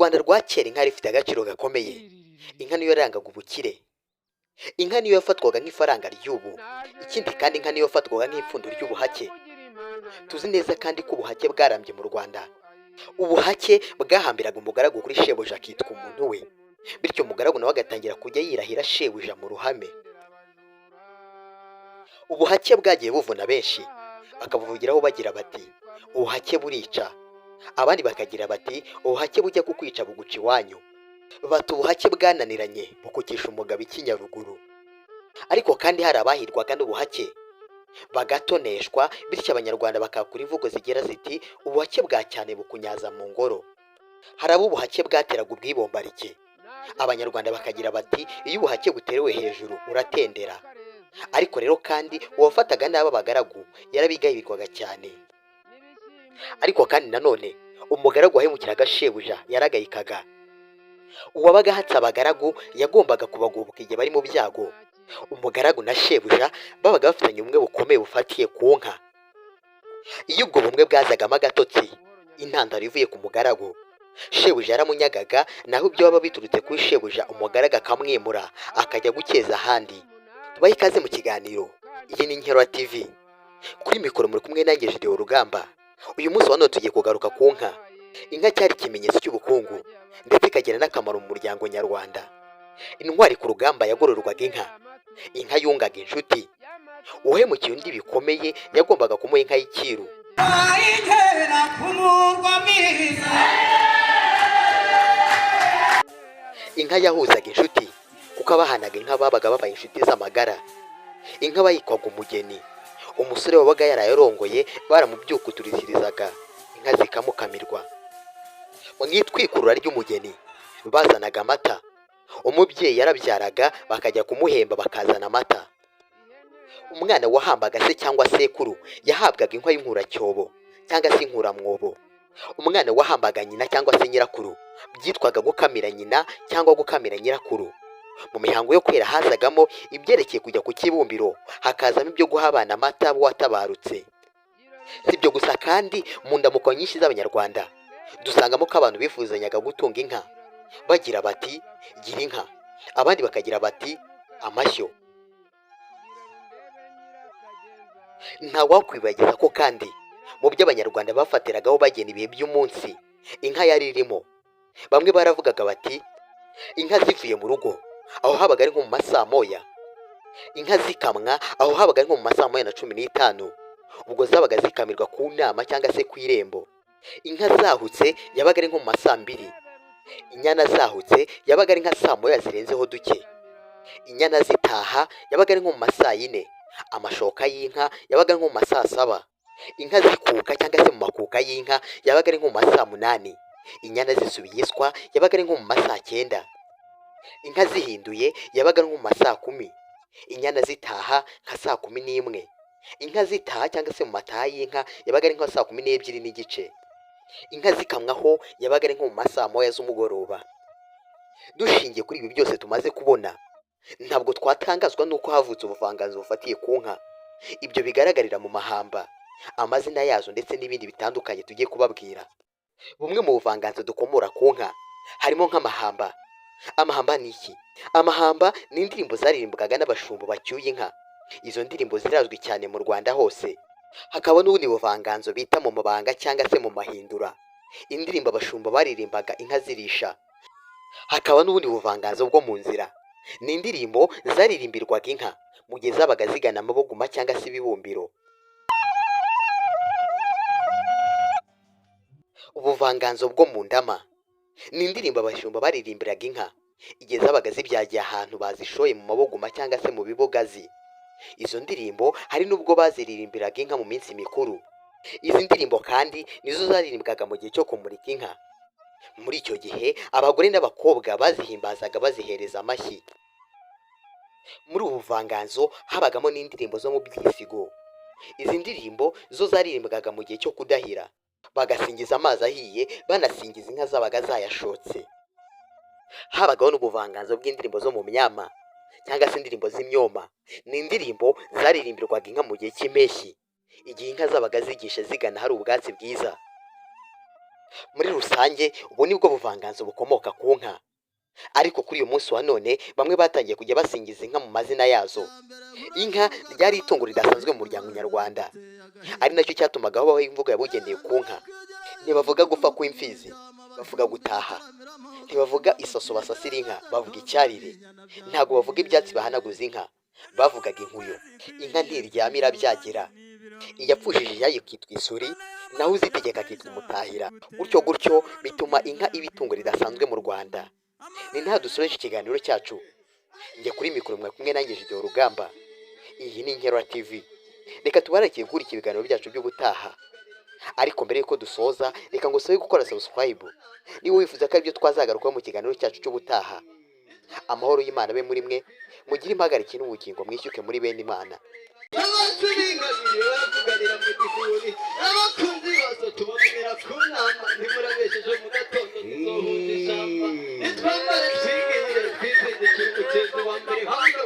Rwanda rwa kera inka ifite agaciro gakomeye. Inka niyo yarangaga ubukire. Inka niyo yafatwaga nk'ifaranga ry'ubu. Ikindi kandi inka niyo yafatwaga nk'ipfundo ry'ubuhake. Tuzi neza kandi ko ubuhake bwarambye mu Rwanda. Ubuhake bwahambiraga umugaragu kuri shebuja akitwa umuntu we, bityo umugaragu nawe agatangira kujya yirahira shebuja mu ruhame. Ubuhake bwagiye buvuna benshi, bakabuvugiraho bagira bati ubuhake burica, abandi bakagira bati ubuhake bujya kukwica buguca iwanyu. Bati ubuhake bwananiranye bukukisha umugabo ikinyaruguru. Ariko kandi hari abahirwaga n'ubuhake bagatoneshwa, bityo abanyarwanda bakakura imvugo zigera ziti ubuhake bwa cyane bukunyaza mu ngoro. Hari abo ubuhake bwateraga ubwibombarike, abanyarwanda bakagira bati iyo ubuhake buterewe hejuru uratendera. Ariko rero kandi uwafataga n'aba bagaragu yarabigayirwaga cyane. Ariko kandi nanone umugaragu wahemukiraga shebuja yaragayikaga. Uwabaga ahatse abagaragu yagombaga kubagoboka igihe bari mu byago. Umugaragu na shebuja babaga bafitanye ubumwe bukomeye bufatiye ku nka. Iyo ubwo bumwe bwazagamo agatotsi, intandaro ivuye ku mugaragu, shebuja yaramunyagaga, naho ibyo baba biturutse kuri shebuja umugaragu akamwimura akajya gukeza ahandi. Tubahe ikaze mu kiganiro. Iyi ni Nkera TV. Kuri mikoro muri kumwe nanjye Gedeon Rugamba. Uyu munsi wa none tugiye kugaruka ku nka. Inka cyari ikimenyetso cy'ubukungu ndetse ikagira n'akamaro mu muryango nyarwanda. Intwari ku rugamba yagororwaga inka. Inka yungaga inshuti. Uhemukiye undi bikomeye yagombaga kumuha inka y'icyiru. Inka yahuzaga inshuti kuko abahanaga inka babaga babaye inshuti z'amagara. Inka bayikwaga umugeni. Umusore wabaga yarayarongoye baramubyukuturizirizaga, inka zikamukamirwa. Mu itwikurura ry'umugeni bazanaga amata. Umubyeyi yarabyaraga bakajya kumuhemba bakazana amata. Umwana wahambaga se cyangwa sekuru yahabwaga inka y'inkuracyobo cyangwa se inkuramwobo. Umwana wahambaga nyina cyangwa se nyirakuru byitwaga gukamira nyina cyangwa gukamira nyirakuru. Mu mihango yo kwera hazagamo ibyerekeye kujya ku kibumbiro, hakazamo ibyo guha abana amata watabarutse. Si ibyo gusa kandi mu ndamuko nyinshi z'abanyarwanda dusangamo ko abantu bifuzanyaga gutunga inka bagira bati gira inka, abandi bakagira bati amashyo. Ntawakwibagiza ko kandi mu byo abanyarwanda bafatiragaho bagena ibihe by'umunsi inka yari irimo. Bamwe baravugaga bati inka zivuye mu rugo, aho habaga ari nko mu masaa moya. Inka zikamwa, aho habaga ari nko mu masaa moya na 15, ubwo zabaga zikamirwa ku nama cyangwa se ku irembo. Inka zahutse yabaga ari nko mu masaa 2. Inyana zahutse yabaga ari nka saa moya zirenzeho duke. Inyana zitaha yabaga ari nko mu masaa 4. Amashoka y'inka yabaga ari nko mu masaa 7. Inka zikuka cyangwa se mu makuka y'inka yabaga ari nko mu masaa 8. Inyana zisubiye iswa yabaga ari nko mu masaa 9. Inka zihinduye yabaga ari nko mu masaa 10. Inyana zitaha nka saa 11. Inka zitaha cyangwa se mu mataha y'inka yabaga ari nka saa 12 n'igice. Inka zikamwaho yabaga ari nko mu masaa moya z'umugoroba. Dushingiye kuri ibi byose tumaze kubona, ntabwo twatangazwa nuko havutse ubuvanganzo bufatiye ku nka. Ibyo bigaragarira mu mahamba, amazina yazo ndetse n'ibindi bitandukanye tugiye kubabwira. Bumwe mu buvanganzo dukomora ku nka harimo nk'amahamba. Amahamba ni iki? Amahamba ni indirimbo zaririmbwaga n'abashumba bacyuye inka. Izo ndirimbo zirazwi cyane mu Rwanda hose. Hakaba n'ubundi buvanganzo bita mu mabanga cyangwa se mu mahindura, indirimbo abashumba baririmbaga inka zirisha. Hakaba n'ubundi buvanganzo bwo mu nzira, ni indirimbo zaririmbirwaga inka mu gihe zabaga zigana amaboguma cyangwa se ibibumbiro. Ubuvanganzo bwo mu ndama ni indirimbo abashumba baririmbiraga inka igihe zabaga zibyagiye ahantu bazishoye mu maboguma cyangwa se mu bibogazi. Izo ndirimbo hari n'ubwo baziririmbiraga inka mu minsi mikuru. Izi ndirimbo kandi nizo zaririmbwaga mu gihe cyo kumurika inka. Muri icyo gihe abagore n'abakobwa bazihimbazaga bazihereza amashyi. Muri ubu buvanganzo habagamo n'indirimbo zo mu byisigo. Izi ndirimbo zo zaririmbwaga mu gihe cyo kudahira, bagasingiza amazi ahiye banasingiza inka zabaga zayashotse. Habagaho n'ubuvanganzo bw'indirimbo zo mu myama cyangwa se indirimbo z'imyoma. Ni indirimbo zaririmbirwaga inka mu gihe cy'impeshyi, igihe inka zabaga zigisha zigana hari ubwatsi bwiza. muri rusange ubu nibwo buvanganzo bukomoka ku nka, ariko kuri uyu munsi wa none bamwe batangiye kujya basingiza inka mu mazina yazo. Inka ryari itungo ridasanzwe mu muryango nyarwanda, ari nacyo cyatumaga habaho imvugo yabugeneye ku nka. Ntibavuga gupfa kw'imfizi, bavuga gutaha. Ntibavuga isaso basasira inka, bavuga icyarire. Ntabwo bavuga ibyatsi bahanaguza inka, bavugaga inkuyo. Inka ntiryamira byagira, iyapfushije iyayo ikitwa isuri, naho uzitegeka akitwa umutahira. Gutyo gutyo bituma inka iba itungo ridasanzwe mu Rwanda. Ni nta dusoreje ikiganiro cyacu. Njye kuri mikoro mwe kumwe nanjye Video Rugamba. Iyi ni Inkera TV. Reka tubarekeye gukurikira ibiganiro byacu by'ubutaha. Ariko mbere yuko dusoza, reka ngo usabe gukora subscribe niba wifuza ko aribyo twazagarukaho mu kiganiro cyacu cy'ubutaha. Amahoro y'Imana abe muri mwe, mugire impagarike n'ubugingo mwishyuke muri bene Imana. Abasubingabire baravuganira mu gifuri, abakunzi bose tubabonera ku nama, ntimurabesheje mu gatondo tuzohuza ishyamba, nitwambare twigirire twizindikire umutezi wa mbere hano